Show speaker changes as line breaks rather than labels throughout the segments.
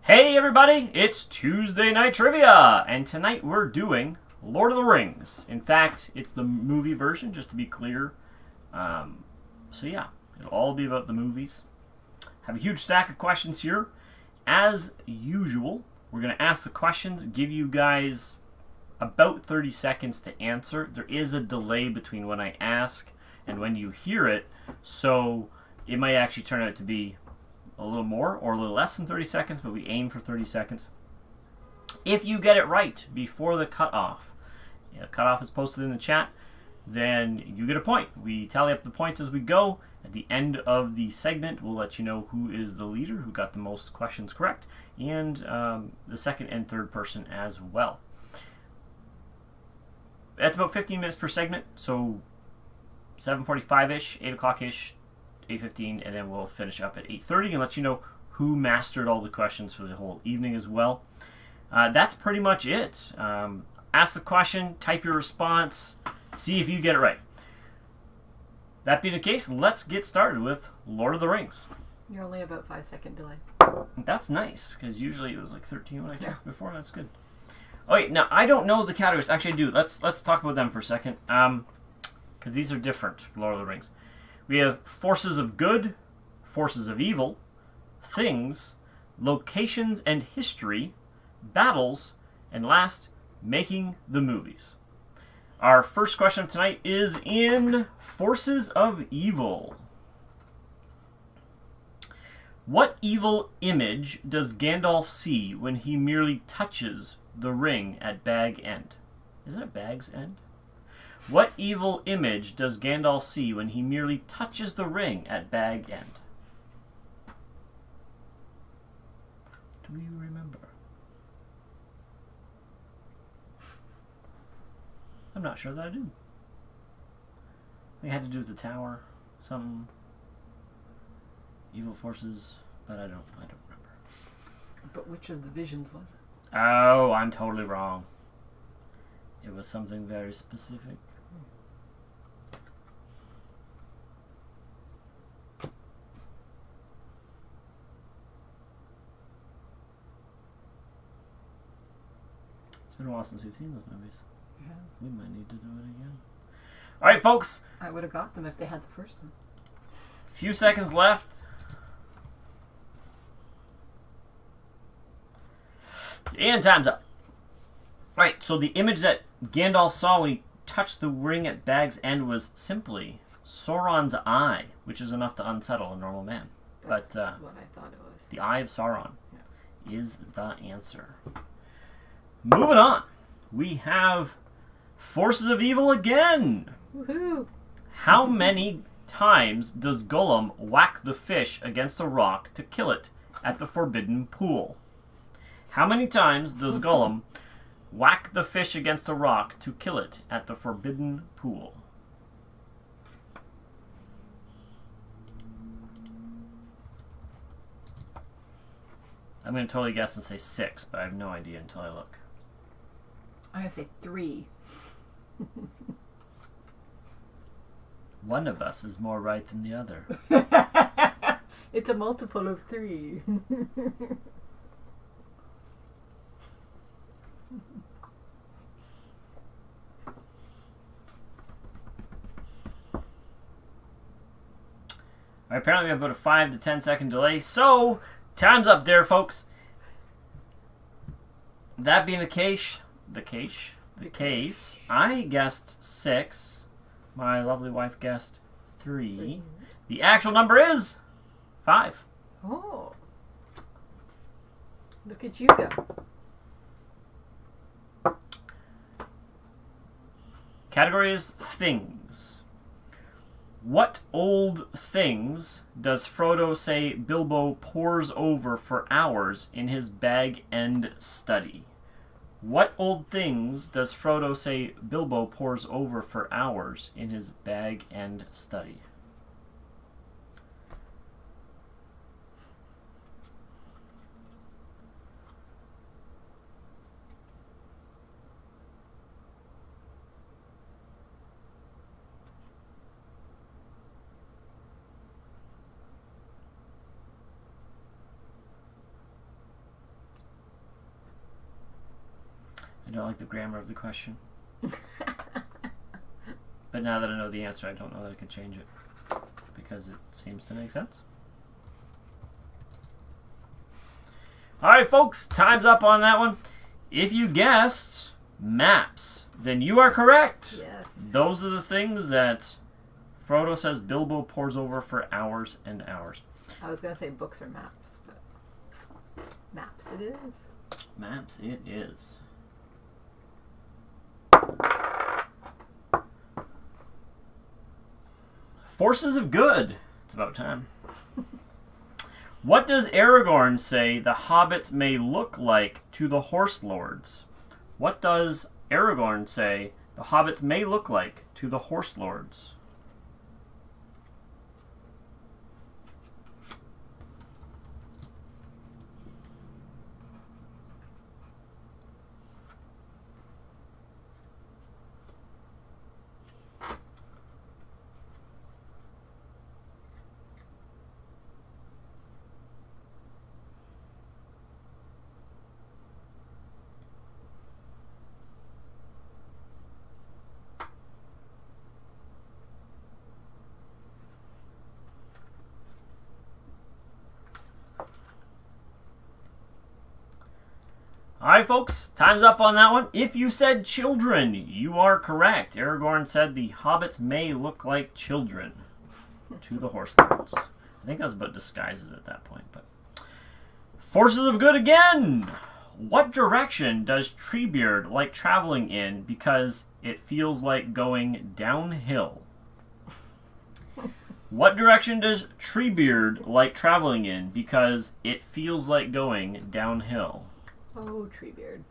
Hey everybody, it's Tuesday Night Trivia, and tonight we're doing Lord of the Rings. In fact, it's the movie version, just to be clear. So yeah, it'll all be about the movies. Have a huge stack of questions here. As usual, we're going to ask the questions, give you guys about 30 seconds to answer. There is a delay between when I ask and when you hear it, so it might actually turn out to be a little more or a little less than 30 seconds, but we aim for 30 seconds. If you get it right before the cutoff, cutoff is posted in the chat, then you get a point. We tally up the points as we go. At the end of the segment, we'll let you know who is the leader, who got the most questions correct, and the second and third person as well. That's about 15 minutes per segment, so 7:45-ish, 8 o'clock-ish, 8:15, and then we'll finish up at 8:30 and let you know who mastered all the questions for the whole evening as well. That's pretty much it. Ask the question, type your response, see if you get it right. That being the case, let's get started with Lord of the Rings.
You're only about 5-second delay.
That's nice, because usually it was like 13 when I checked before. That's good. Oh wait, now I don't know the categories. Actually, I do. Let's talk about them for a second, because these are different for Lord of the Rings. We have forces of good, forces of evil, things, locations and history, battles, and last, making the movies. Our first question of tonight is in Forces of Evil. What evil image does Gandalf see when he merely touches the ring at Bag End? Isn't it Bag's End? What evil image does Gandalf see when he merely touches the ring at Bag End? Do you remember? I'm not sure that I do. It had to do with the tower, something. Evil forces, but I don't remember.
But which of the visions was it?
Oh, I'm totally wrong. It was something very specific. It's been a while since we've seen those movies.
Yeah.
We might need to do it again. Alright, folks.
I would have got them if they had the first one.
Few seconds left. And time's up. Alright, so the image that Gandalf saw when he touched the ring at Bag's End was simply Sauron's eye, which is enough to unsettle a normal man.
That's what I thought it was.
The Eye of Sauron is the answer. Moving on. We have Forces of Evil again.
Woohoo!
How many times does Gollum whack the fish against a rock to kill it at the Forbidden Pool? How many times does Gollum whack the fish against a rock to kill it at the Forbidden Pool? I'm going to totally guess and say 6, but I have no idea until I look.
I'm going to say 3.
One of us is more right than the other.
It's a multiple of 3.
Apparently we have about a 5 to 10 second delay, so time's up there, folks. That being the case, I guessed 6. My lovely wife guessed 3. The actual number is 5.
Oh. Look at you go.
Category is things. What old things does Frodo say Bilbo pores over for hours in his Bag End study? What old things does Frodo say Bilbo pores over for hours in his Bag End study? I don't like the grammar of the question. But now that I know the answer, I don't know that I can change it. Because it seems to make sense. Alright, folks. Time's up on that one. If you guessed maps, then you are correct.
Yes.
Those are the things that Frodo says Bilbo pores over for hours and hours.
I was going to say books or maps, but maps it is.
Maps it is. Forces of good. It's about time. What does Aragorn say the hobbits may look like to the horse lords? What does Aragorn say the hobbits may look like to the horse lords? Alright, folks, time's up on that one. If you said children, you are correct. Aragorn said the hobbits may look like children to the horse lords. I think that was about disguises at that point. But forces of good again! What direction does Treebeard like traveling in because it feels like going downhill? What direction does Treebeard like traveling in because it feels like going downhill?
Oh, Treebeard.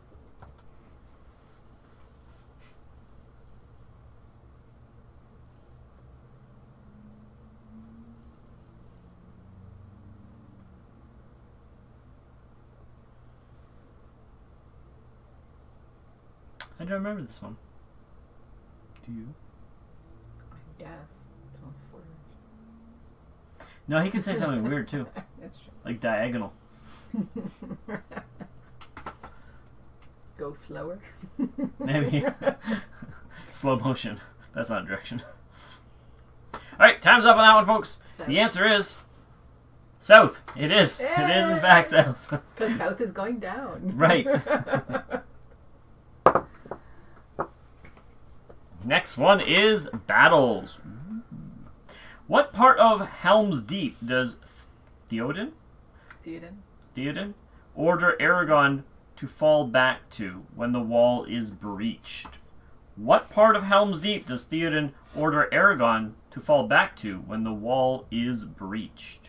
I don't remember this one. Do you?
I guess. It's on forward.
No, he could say something weird too.
That's true.
Like diagonal.
Go slower.
Maybe. Slow motion. That's not direction. Alright, time's up on that one, folks.
South.
The answer is south. It is. It is, in fact, south.
Because south is going down.
Right. Next one is battles. What part of Helm's Deep does Theoden order Aragorn to fall back to when the wall is breached? What part of Helm's Deep does Theoden order Aragorn to fall back to when the wall is breached?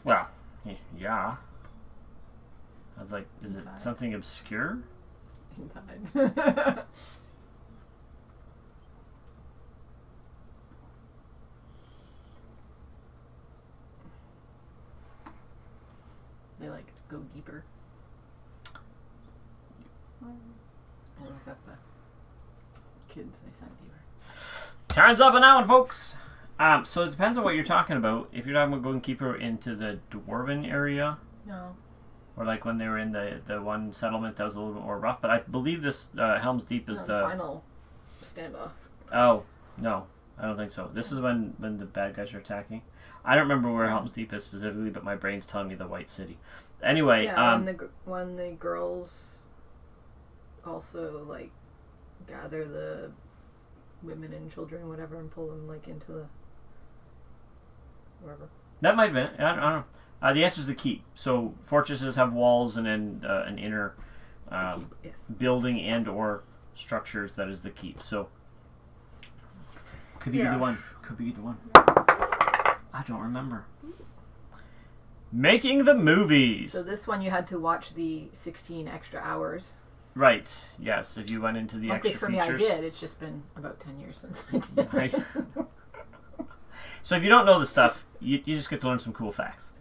Well, yeah. I was like, is it something obscure?
Inside. They like go deeper. Or was that the kids they sent deeper?
Time's up on that one, folks. So it depends on what you're talking about. If you're talking about going deeper into the Dwarven area,
No.
or like when they were in the one settlement that was a little bit more rough. But I believe this Helm's Deep is the
final standoff.
Oh no, I don't think so. This is when the bad guys are attacking. I don't remember where Helm's Deep is specifically, but my brain's telling me the White City. Anyway,
Yeah, when the girls also like gather the women and children, whatever, and pull them like into the wherever.
That might have been it. I don't know. The answer is the keep. So fortresses have walls and then an inner
Yes.
building and or structures that is the keep. So could be either one. Could be either one. I don't remember. Making the movies.
So this one you had to watch the 16 extra hours.
Right. Yes. If you went into the
Luckily
extra
for
features.
me, I did. It's just been about 10 years since I did.
Right. So if you don't know the stuff, you just get to learn some cool facts.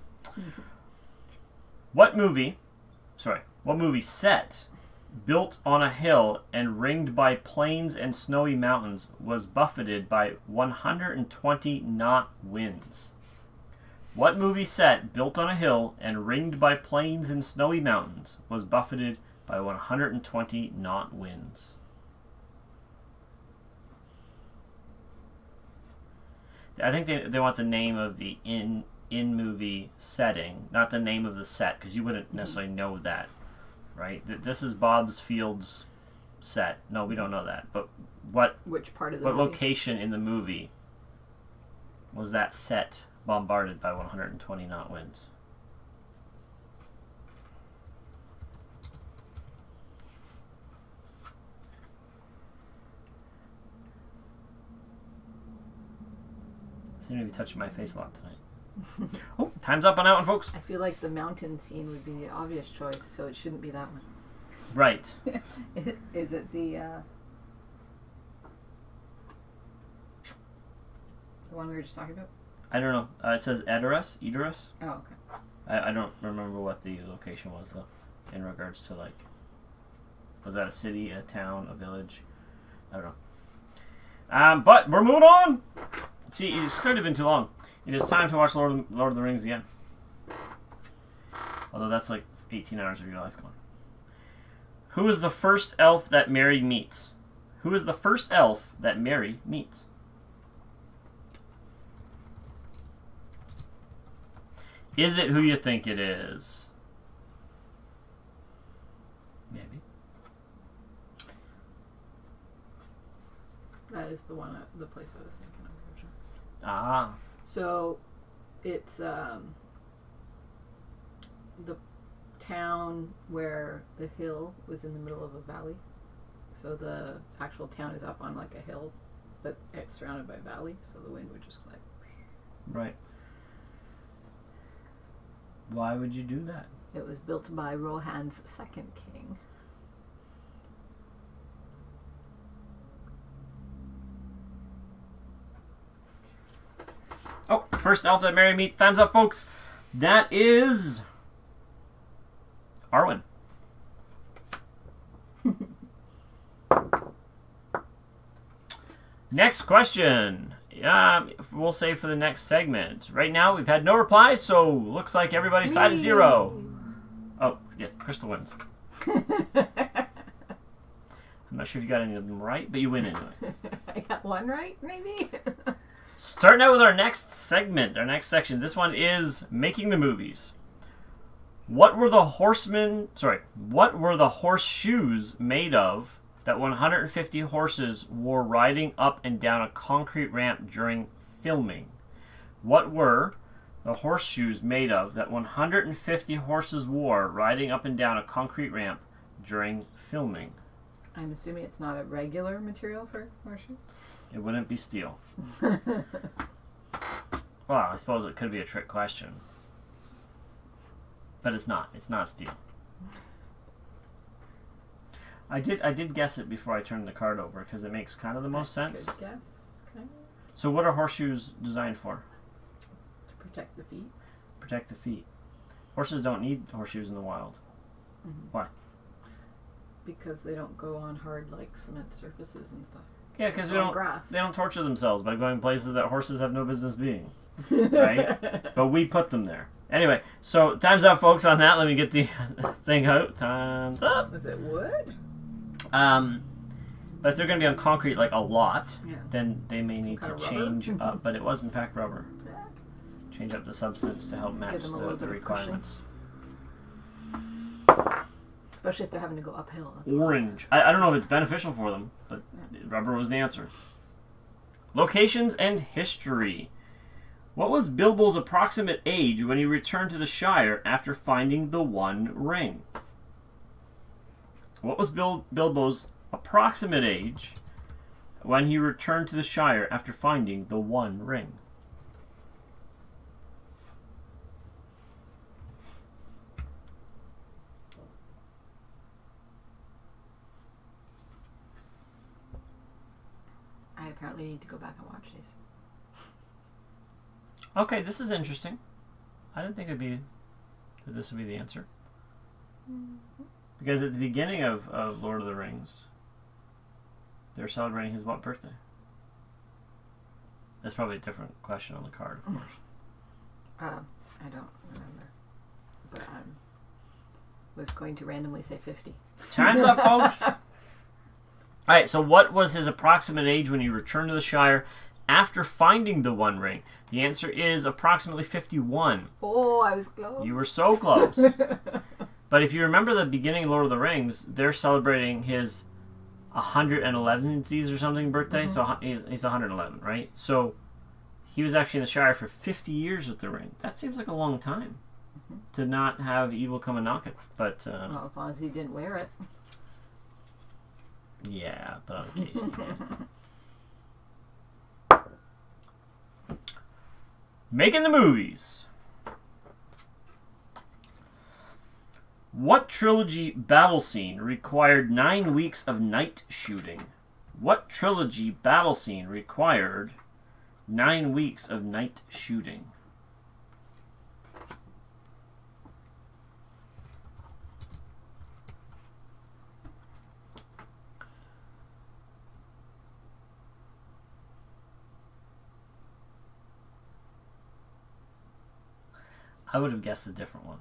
What movie set built on a hill and ringed by plains and snowy mountains, was buffeted by 120-knot winds? What movie set, built on a hill and ringed by plains and snowy mountains, was buffeted by 120-knot winds? I think they want the name of the in-movie setting, not the name of the set, because you wouldn't necessarily know that, right? This is Bob's Field's set. No, we don't know that. But
which part of the
what
movie?
location in the movie was that set bombarded by 120-knot winds? Seem to be touching my face a lot tonight. Oh, time's up on that one, folks.
I feel like the mountain scene would be the obvious choice, so it shouldn't be that one.
Right.
Is it the one we were just talking about?
I don't know. It says Edoras.
Oh, okay.
I don't remember what the location was, though, in regards to, like, was that a city, a town, a village? I don't know. But we're moving on. See, it's kind of been too long. It is time to watch Lord of the Rings again. Although that's like 18 hours of your life gone. Who is the first elf that Merry meets? Who is the first elf that Merry meets? Is it who you think it is? Maybe.
That is the one, the place I was thinking of originally.
Ah.
So, it's the town where the hill was in the middle of a valley. So the actual town is up on like a hill, but it's surrounded by a valley, so the wind would just like...
Right. Why would you do that?
It was built by Rohan's second king.
Oh, first elf that Merry meets. Time's up, folks. That is Arwen. Next question. We'll save for the next segment. Right now, we've had no replies, so looks like everybody's tied at 0. Oh, yes, Crystal wins. I'm not sure if you got any of them right, but you win anyway.
I got one right, maybe?
Starting out with our next segment, our next section. This one is making the movies. What were the horseshoes made of that 150 horses wore riding up and down a concrete ramp during filming? What were the horseshoes made of that 150 horses wore riding up and down a concrete ramp during filming?
I'm assuming it's not a regular material for horseshoes?
It wouldn't be steel. Well, I suppose it could be a trick question. But it's not. It's not steel. I did guess it before I turned the card over because it makes kind of the most sense.
Good guess, kind of.
So what are horseshoes designed for?
To protect the feet.
Protect the feet. Horses don't need horseshoes in the wild.
Mm-hmm.
Why?
Because they don't go on hard like cement surfaces and stuff.
Yeah, because they
grass.
don't torture themselves by going places that horses have no business being. Right? But we put them there. Anyway, so time's up, folks, on that. Let me get the thing out. Time's up.
Is it wood?
But if they're going to be on concrete like a lot,
Yeah.
then they may need to change up. But it was in fact rubber.
Yeah.
Change up the substance to help match
them a little
the
bit of
requirements.
Especially if they're having to go uphill. That's
Orange. I don't know if it's beneficial for them, but rubber was the answer. Locations and history. What was Bilbo's approximate age when he returned to the Shire after finding the One Ring? What was Bilbo's approximate age when he returned to the Shire after finding the One Ring?
I apparently need to go back and watch these.
Okay, this is interesting. I didn't think that this would be the answer.
Mm-hmm.
Because at the beginning of Lord of the Rings, they're celebrating his what birthday? That's probably a different question on the card, of course.
I don't remember. But I was going to randomly say 50.
Time's up, folks. All right, so what was his approximate age when he returned to the Shire after finding the One Ring? The answer is approximately 51.
Oh, I was close.
You were so close. But if you remember the beginning of Lord of the Rings, they're celebrating his 111th or something birthday, so he's 111, right? So he was actually in the Shire for 50 years with the ring. That seems like a long time to not have evil come and knock it. But
well, as long as he didn't wear it.
Yeah, but on occasion. Making the movies. What trilogy battle scene required 9 weeks of night shooting? What trilogy battle scene required 9 weeks of night shooting? I would have guessed a different one,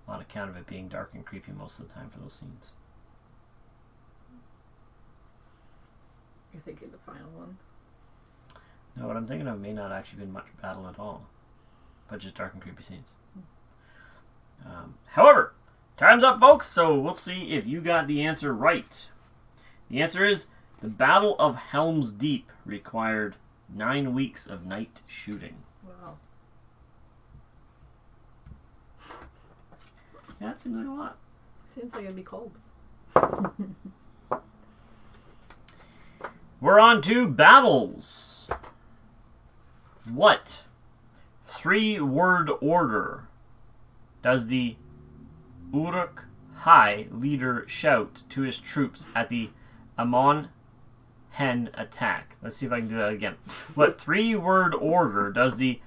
on account of it being dark and creepy most of the time for those scenes.
You're thinking the final ones?
No, what I'm thinking of may not actually been much battle at all, but just dark and creepy scenes. However, time's up, folks, so we'll see if you got the answer right. The answer is the Battle of Helm's Deep required 9 weeks of night shooting.
Wow.
Yeah, that seems like a lot.
Seems like it'd be cold.
We're on to battles. What 3-word order does the Uruk-hai leader shout to his troops at the Amon Hen attack? Let's see if I can do that again. What 3-word order does the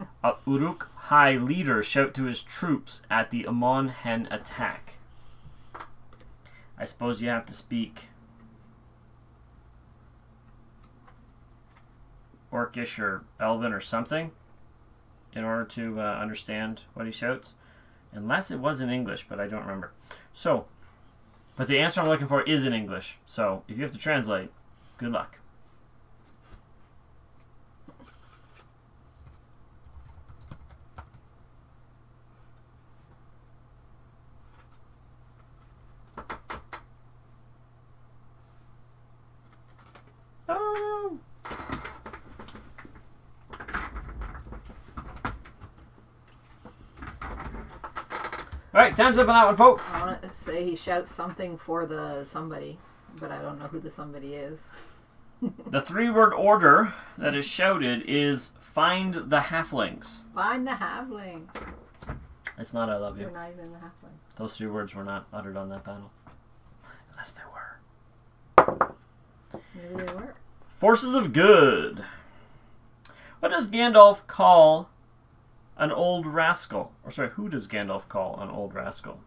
Uruk-hai leader shout to his troops at the Amon Hen attack? I suppose you have to speak Orcish or Elven or something in order to understand what he shouts. Unless it was in English, but I don't remember. So, but the answer I'm looking for is in English. So, if you have to translate, good luck. Oh! Alright, time's up on that one, folks.
I want to say he shouts something for the somebody, but I don't know who the somebody is.
The 3-word order that is shouted is find the halflings.
Find the halfling.
It's not I love you.
You're not even the halfling.
Those 3 words were not uttered on that battle. Unless they were.
Maybe they were.
Forces of good. What does Gandalf call an old rascal? Or sorry, who does Gandalf call an old rascal?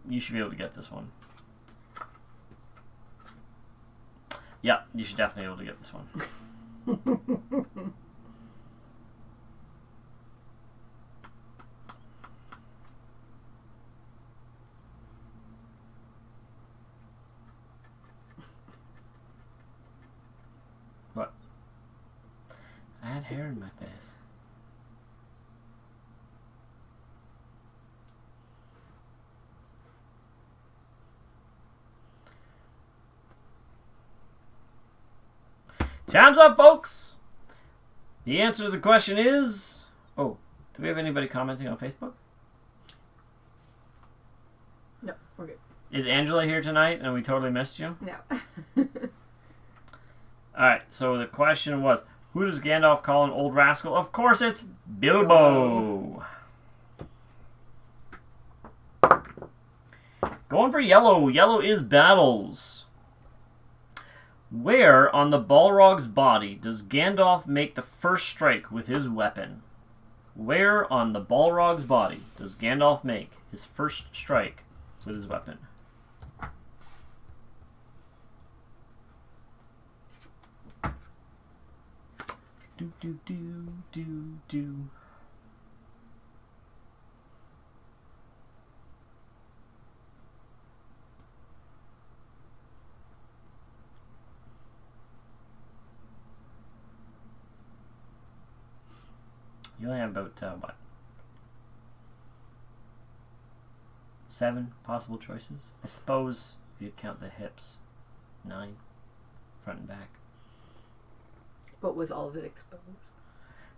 You should be able to get this one. Yeah, you should definitely be able to get this one. What? I had hair in my face. Time's up, folks! The answer to the question is... Oh, do we have anybody commenting on Facebook?
No, we're good.
Is Angela here tonight and we totally missed you?
No.
Alright, so the question was, who does Gandalf call an old rascal? Of course it's Bilbo! Going for yellow. Yellow is battles. Where on the Balrog's body does Gandalf make the first strike with his weapon? Where on the Balrog's body does Gandalf make his first strike with his weapon? Do do do do do. You only have about, what? 7 possible choices? I suppose if you count the hips. 9. Front and back.
But was all of it exposed?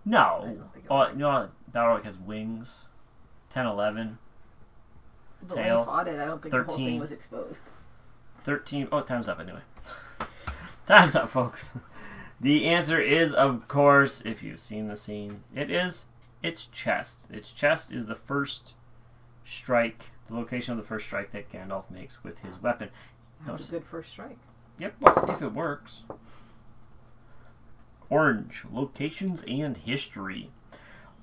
No.
I don't think it was.
You know, Balrog has wings. 10, 11.
But
Tail.
when he fought it, I don't think
13.
the whole thing was exposed.
13. Oh, time's up anyway. Time's up, folks. The answer is, of course, if you've seen the scene, its chest. Its chest is the first strike, the location of the first strike that Gandalf makes with his weapon.
That's a good first strike.
Yep, well, if it works. Orange, locations and history.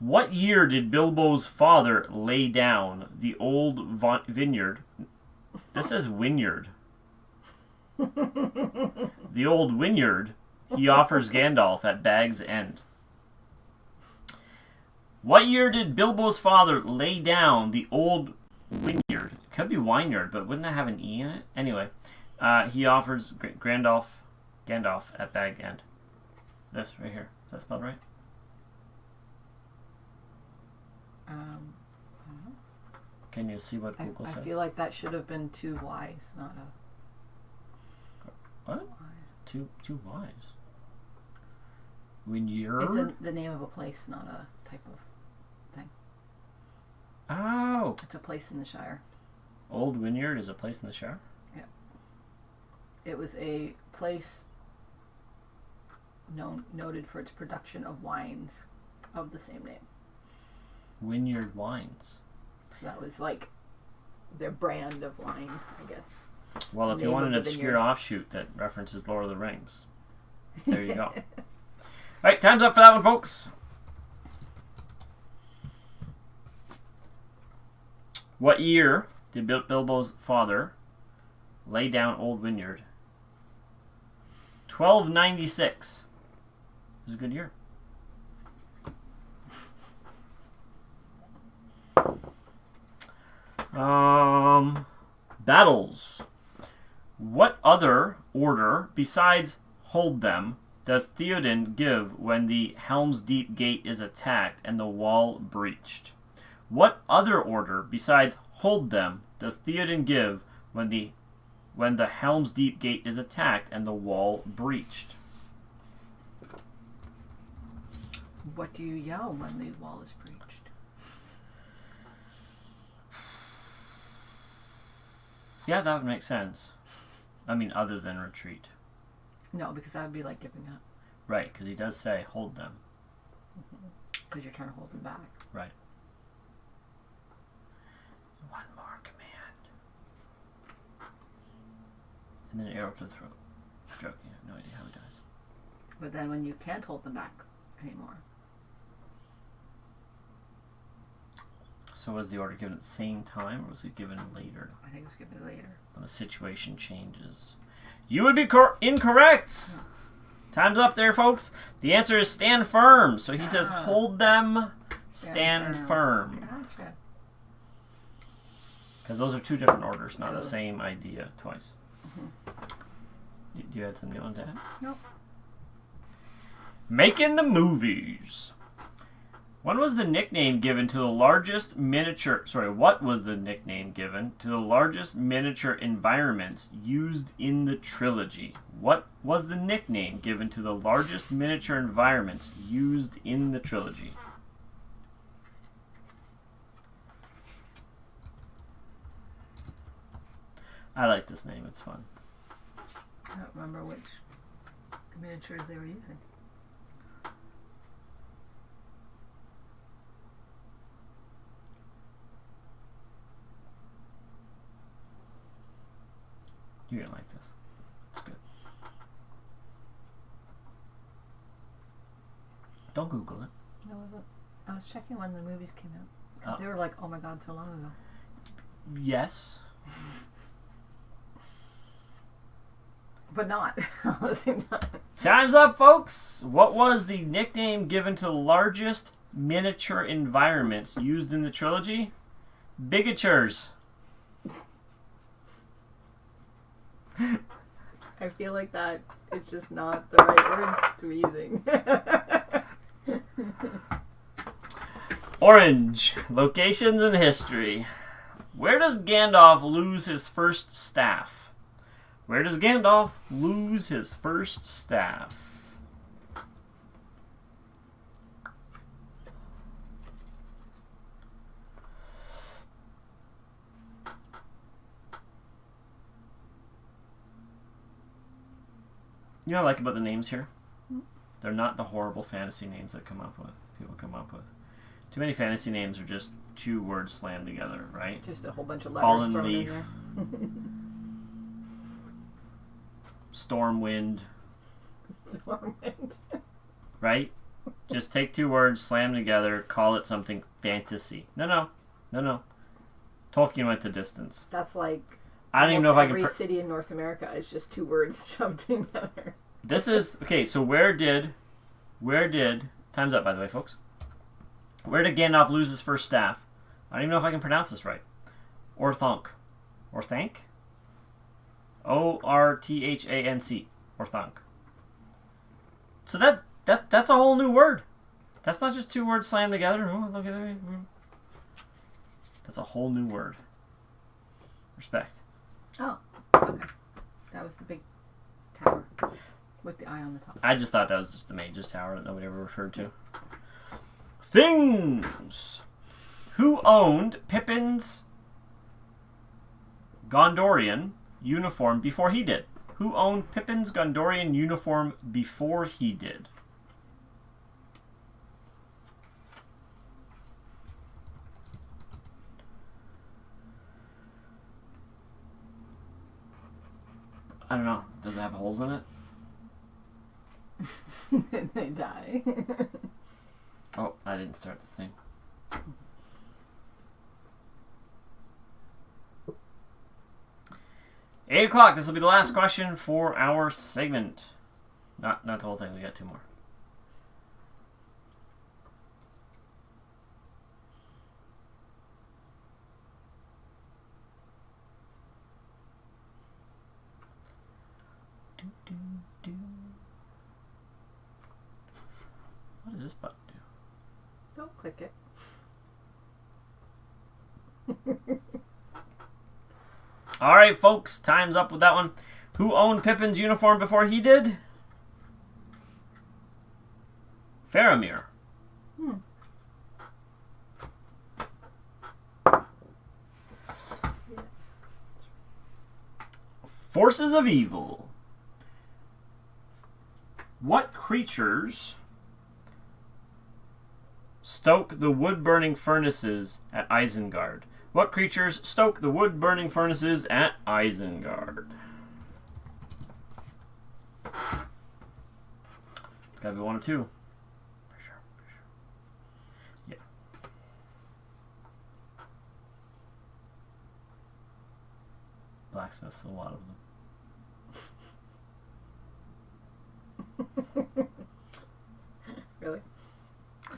What year did Bilbo's father lay down the old vineyard? This says vineyard. The old vineyard he offers Gandalf at Bag's End. What year did Bilbo's father lay down the old vineyard? It could be vineyard, but wouldn't that have an E in it? Anyway, he offers Gandalf at Bag's End. This right here. Is that spelled right?
I don't know.
Can you see what Google says?
I feel like that should have been 2 Y's, not a
What?
Y.
Two Y's. Vineyard?
It's the name of a place, not a type of thing.
Oh!
It's a place in the Shire.
Old Vineyard is a place in the Shire?
Yeah. It was a place noted for its production of wines of the same name.
Vineyard Wines.
So that was like their brand of wine, I guess.
Well, if you
Name
want
of
an
the
obscure
vineyard.
offshoot that references Lord of the Rings, there you go. Alright, time's up for that one, folks. What year did Bilbo's father lay down Old Vineyard? 1296. It was a good year. Battles. What other order besides hold them does Theoden give when the Helm's Deep Gate is attacked and the wall breached? What other order besides hold them does Theoden give when the Helm's Deep Gate is attacked and the wall breached?
What do you yell when the wall is breached?
Yeah, that would make sense. I mean, other than retreat.
No, because that would be like giving up.
Right, because he does say hold them.
Because you're trying to hold them back.
Right. One more command. And then an arrow to the throat. I'm joking, I have no idea how he dies.
But then when you can't hold them back anymore.
So was the order given at the same time, or was it given later?
I think it's given later.
When the situation changes. You would be incorrect! Time's up there, folks. The answer is stand firm. So he says hold them, stand firm.
Gotcha.
Because those are 2 different orders, not the same idea twice. Do you have something on to add?
Nope.
Making the movies. What was the nickname given to the largest miniature... Sorry, what was the nickname given to the largest miniature environments used in the trilogy? What was the nickname given to the largest miniature environments used in the trilogy? I like this name, it's fun.
I don't remember which miniatures they were using.
You're gonna like this. It's good. Don't Google it.
No, was it? I was checking when the movies came out. Because they were like, oh my god, so long ago.
Yes.
But not at the same time.
Time's up, folks. What was the nickname given to the largest miniature environments used in the trilogy? Bigatures.
I feel like that is just not the right words to be using.
Orange. Locations and history. Where does Gandalf lose his first staff? Where does Gandalf lose his first staff? You know what I like about the names here? They're not the horrible fantasy names that people come up with. Too many fantasy names are just two words slammed together, right?
Just a whole bunch of letters
Fallen
thrown
Leaf.
in there.
Stormwind,
Stormwind.
right? Just take two words, slam them together, call it something fantasy. No. Tolkien went the distance.
That's like
I don't even know if I can...
every city in North America is just two words shoved together.
This is... Okay, so where did... Time's up, by the way, folks. Where did Gandalf lose his first staff? I don't even know if I can pronounce this right. Orthanc. Orthanc? Orthanc. Orthanc. So that's a whole new word. That's not just two words slammed together. Oh, look at that. That's a whole new word. Respect.
Oh, okay. That was the big tower with the eye on the top.
I just thought that was just the Mage's Tower that nobody ever referred to. Things. Who owned Pippin's Gondorian uniform before he did? Who owned Pippin's Gondorian uniform before he did? I don't know. Does it have holes in it?
They die.
Oh, I didn't start the thing. Eight o'clock. This will be the last question for our segment. Not the whole thing. We got two more. What does this button do?
Don't click it.
All right, folks. Time's up with that one. Who owned Pippin's uniform before he did? Faramir.
Yes.
Forces of evil. What creatures stoke the wood-burning furnaces at Isengard? What creatures stoke the wood-burning furnaces at Isengard? It's gotta be one or two. For sure. Yeah. Blacksmiths, a lot of them.
Really?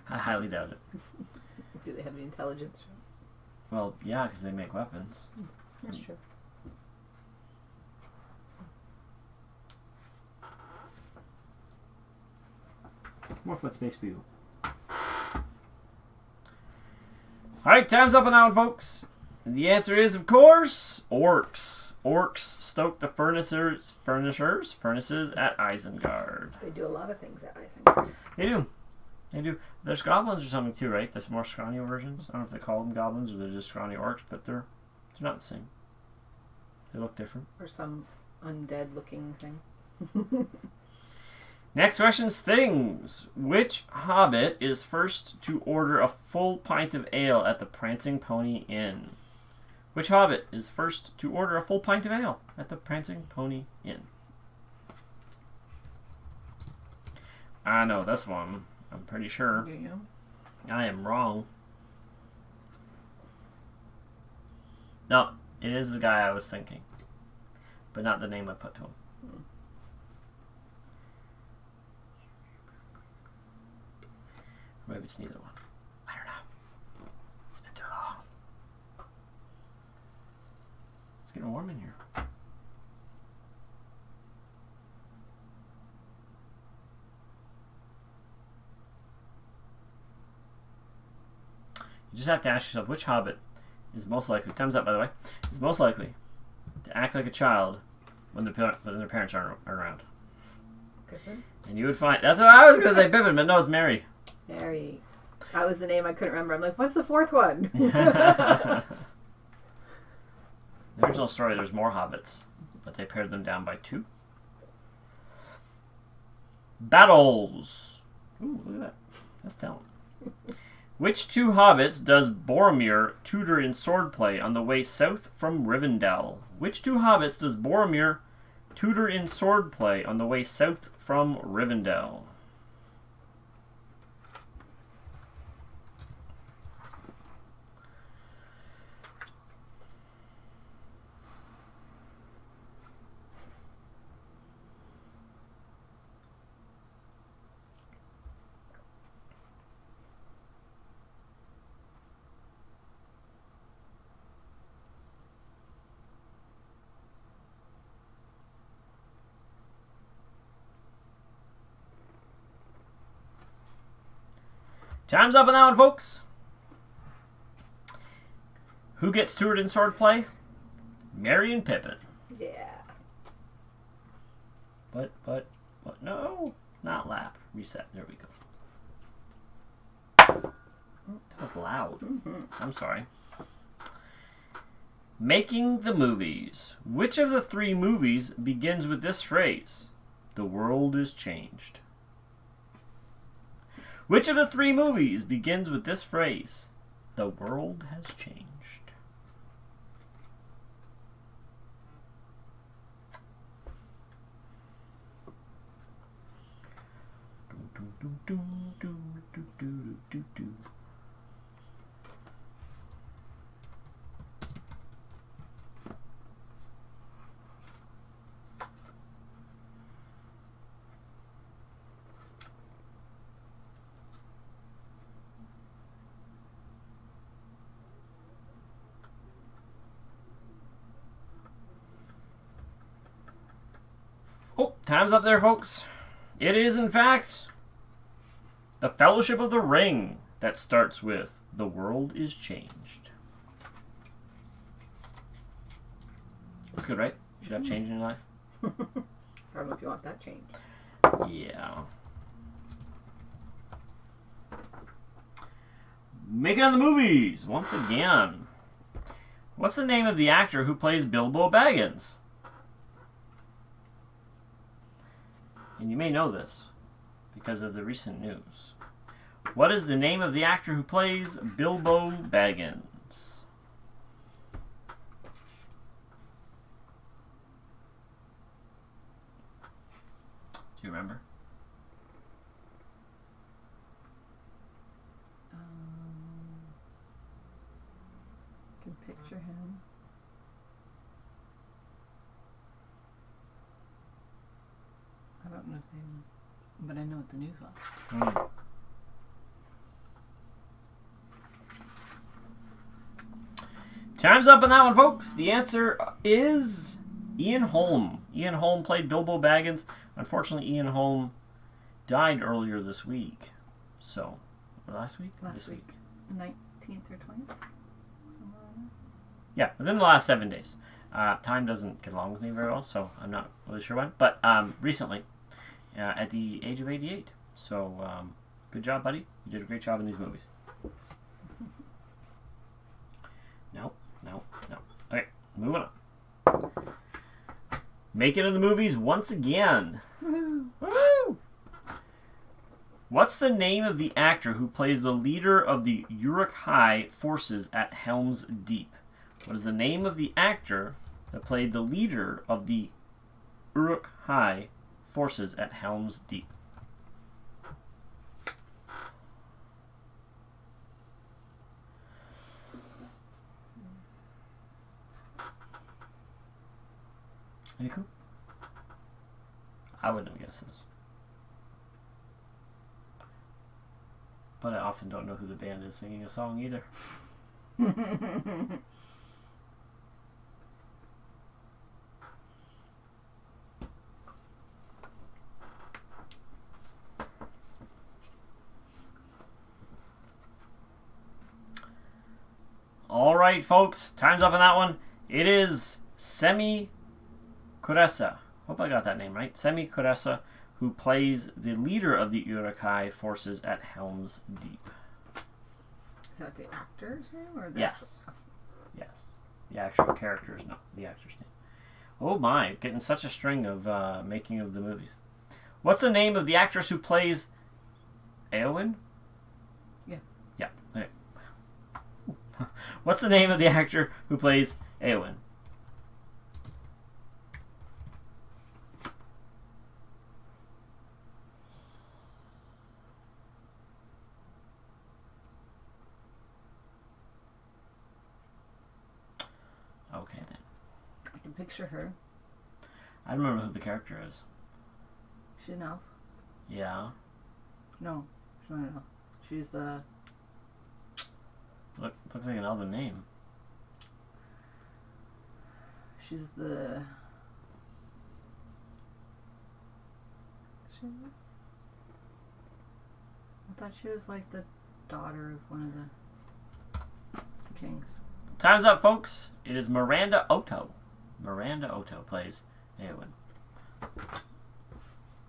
I highly doubt it.
Do they have any intelligence?
Well, yeah, because they make weapons.
That's true.
More foot space for you. Alright, time's up on that one, folks. And the answer is, of course, orcs. Orcs stoke the furnaces at Isengard.
They do a lot of things at Isengard.
They do. There's goblins or something too, right? There's more scrawny versions. I don't know if they call them goblins or they're just scrawny orcs, but they're not the same. They look different.
Or some undead looking thing.
Next question's things. Which hobbit is first to order a full pint of ale at the Prancing Pony Inn? Which hobbit is first to order a full pint of ale at the Prancing Pony Inn? I know this one. I'm pretty sure.
Yeah.
I am wrong. No, it is the guy I was thinking, but not the name I put to him. Maybe it's neither one. I don't know. It's been too long. It's getting warm in here. You just have to ask yourself which hobbit is most likely, thumbs up by the way, is most likely to act like a child when their parents aren't around.
Pippin?
And you would find, that's what I was going to say, Pippin, but no, it's Merry.
Mary. That was the name I couldn't remember. I'm like, what's the fourth one?
The original story, there's more hobbits, but they pared them down by 2. Battles. Ooh, look at that. That's talent. Which 2 hobbits does Boromir tutor in swordplay on the way south from Rivendell? Which 2 hobbits does Boromir tutor in swordplay on the way south from Rivendell? Time's up on that one, folks. Who gets tutored in swordplay? Merry and Pippin.
Yeah.
But, no, not lap. Reset. There we go. That was loud. I'm sorry. Making the movies. Which of the 3 movies begins with this phrase? The world is changed. Which of the 3 movies begins with this phrase? The world has changed. Oh, time's up there, folks. It is, in fact, the Fellowship of the Ring that starts with the world is changed. That's good, right? You should have change in your life.
I don't know if you want that change.
Yeah. Making of the movies, once again. What's the name of the actor who plays Bilbo Baggins? And you may know this because of the recent news. What is the name of the actor who plays Bilbo Baggins? Do you remember?
I can picture him. I don't know his name, but I know what the news was.
Time's up on that one, folks. The answer is Ian Holm. Ian Holm played Bilbo Baggins. Unfortunately, Ian Holm died earlier this week. So, last week?
Last week. 19th or 20th? Somewhere around there.
Yeah, within the last 7 days. Time doesn't get along with me very well, so I'm not really sure when. But recently, at the age of 88. So, good job, buddy. You did a great job in these movies. No. Okay, moving on. Make it in the movies once again.
Woohoo!
Woo! What's the name of the actor who plays the leader of the Uruk-hai forces at Helm's Deep? What is the name of the actor that played the leader of the Uruk-hai forces at Helm's Deep? Any clue? I wouldn't have guessed this. But I often don't know who the band is singing a song either. All right, folks, time's up on that one. It is Semi Kuresa. Hope I got that name right. Semi Kuresa, who plays the leader of the Uruk-hai forces at Helm's Deep.
Is that the actor's name or the
Yes.
actual?
Yes. The actual character is not the actor's name. Oh my, getting such a string of making of the movies. What's the name of the actress who plays Eowyn?
Yeah.
Yeah. Okay. What's the name of the actor who plays Eowyn? Okay then.
I can picture her.
I don't remember who the character is.
She's an elf.
Yeah.
No, she's not an elf. She's the.
Looks like an elven name.
She's the. I thought she was like the daughter of one of the kings.
Time's up, folks. It is Miranda Otto. Miranda Otto plays Eowyn.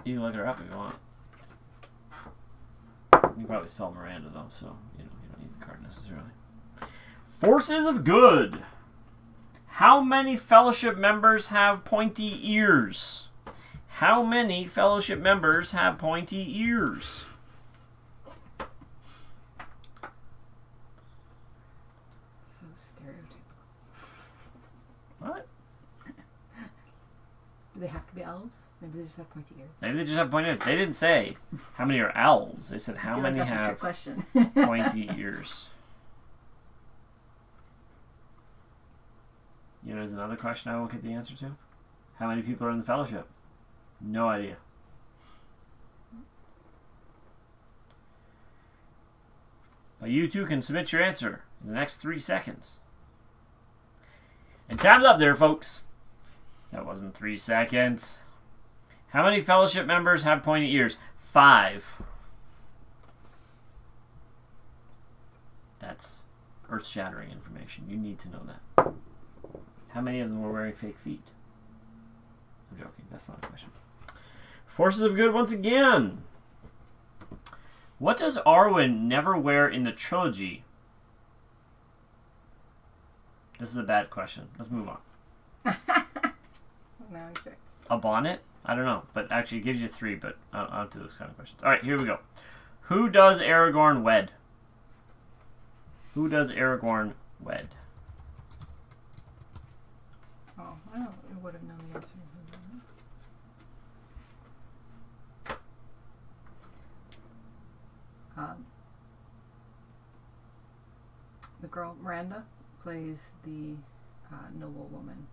You can look her up if you want. You can probably spell Miranda though, so you don't need the card necessarily. Forces of Good. How many Fellowship members have pointy ears? How many Fellowship members have pointy ears?
So stereotypical.
What?
Do they have to be elves? Maybe they just have pointy ears.
Maybe they just have pointy ears. They didn't say how many are elves. They said
I
how
feel
many
like that's a trick
have
question.
pointy ears. You know, there's another question I won't get the answer to. How many people are in the Fellowship? No idea. But you too can submit your answer in the next 3 seconds. And time's up there, folks. That wasn't 3 seconds. How many Fellowship members have pointy ears? 5. That's earth-shattering information. You need to know that. How many of them were wearing fake feet? I'm joking. That's not a question. Forces of Good once again. What does Arwen never wear in the trilogy? This is a bad question. Let's move on.
Now I'm tricked.
A bonnet? I don't know. But actually, it gives you 3, but I don't do those kind of questions. All right, here we go. Who does Aragorn wed? Who does Aragorn wed?
Oh, I would have known the answer. The girl Miranda plays the noble woman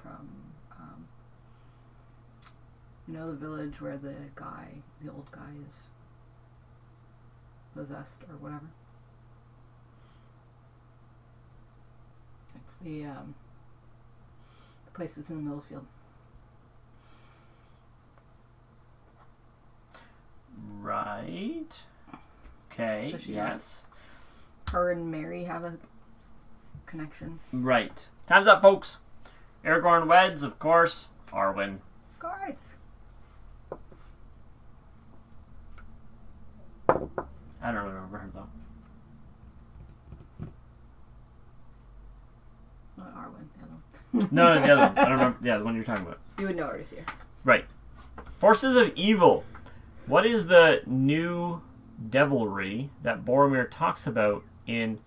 from the village where the old guy is possessed or whatever. It's the place that's in the middle field.
Right. Okay,
So she
yes.
Her and Mary have a connection.
Right. Time's up, folks. Aragorn weds, of course, Arwen.
Garth.
I don't remember her, though.
Not Arwen, the other one.
No, the other one. I don't remember. Yeah, the one you're talking about.
You would know her to see her.
Right. Forces of Evil. What is the new devilry that Boromir talks about in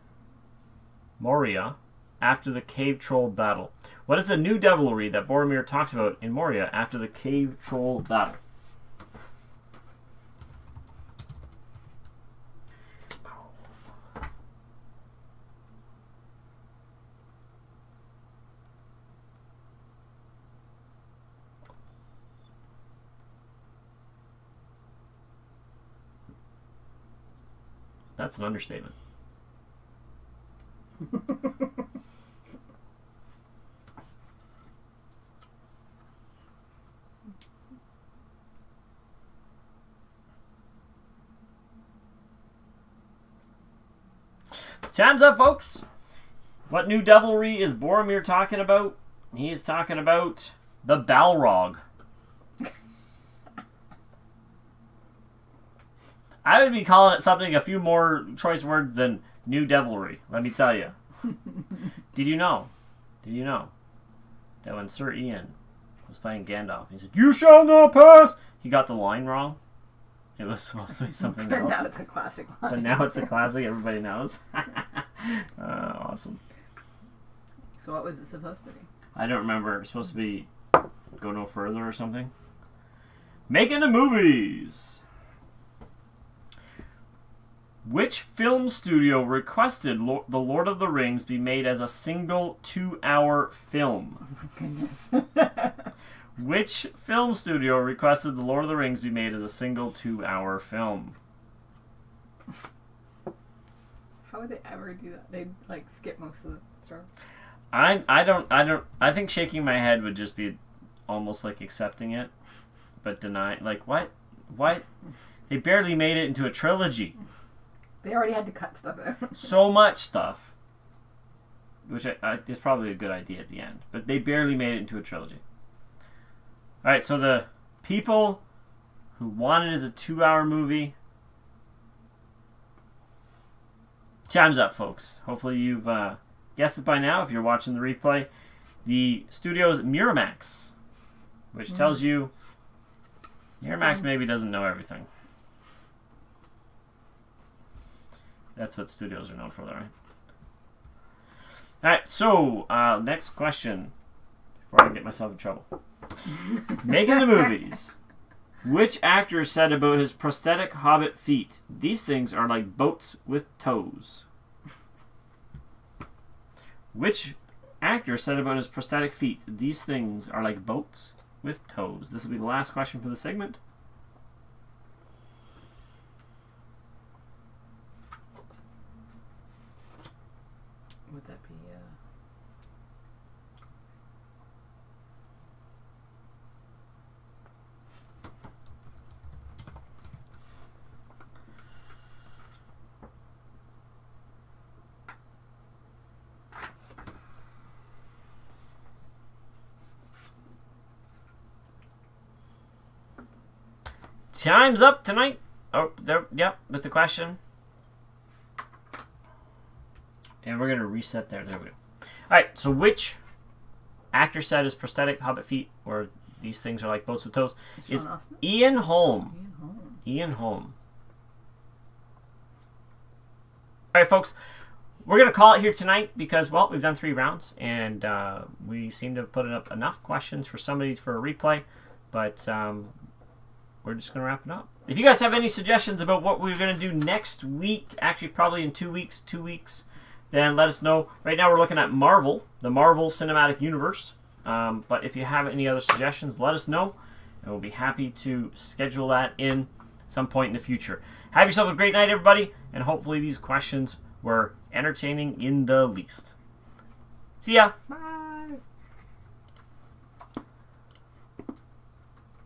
Moria after the cave troll battle? What is the new devilry that Boromir talks about in Moria after the cave troll battle? That's an understatement. Time's up, folks. What new devilry is Boromir talking about? He's talking about the Balrog. I would be calling it something a few more choice words than new devilry, let me tell you. Did you know that when Sir Ian was playing Gandalf, he said, "You shall not pass," he got the line wrong. It was supposed to be something else.
Now it's a classic line.
But now it's a classic, everybody knows. Awesome.
So what was it supposed to be?
I don't remember. It was supposed to be go no further or something. Making the movies. Which film studio requested The Lord of the Rings be made as a single 2-hour film?
Oh my goodness.
Which film studio requested The Lord of the Rings be made as a single 2-hour film?
How would they ever do that? They'd like skip most of the story.
I think shaking my head would just be almost like accepting it, but denying. Like, what? They barely made it into a trilogy.
They already had to cut stuff out.
So much stuff. Which is probably a good idea at the end. But they barely made it into a trilogy. Alright, so the people who wanted it as a 2-hour movie. Time's up, folks. Hopefully you've guessed it by now if you're watching the replay. The studio's Miramax. Which tells you Miramax maybe doesn't know everything. That's what studios are known for, though, right? Alright, so, next question. Before I get myself in trouble. Making the movies. Which actor said about his prosthetic hobbit feet, "These things are like boats with toes"? Which actor said about his prosthetic feet, "These things are like boats with toes"? This will be the last question for the segment.
Would that be
Time's up tonight. Oh, there. Yep, with the question. And we're going to reset there. There we go. Alright, so which actor said his prosthetic hobbit feet, or "These things are like boats with toes," is Ian Holm. Ian Holm. Alright, folks. We're going to call it here tonight because, well, we've done 3 rounds, and we seem to have put up enough questions for somebody for a replay, but we're just going to wrap it up. If you guys have any suggestions about what we're going to do next week, actually probably in 2 weeks, then let us know. Right now we're looking at Marvel, the Marvel Cinematic Universe. But if you have any other suggestions, let us know, and we'll be happy to schedule that in some point in the future. Have yourself a great night, everybody, and hopefully these questions were entertaining in the least. See ya!
Bye!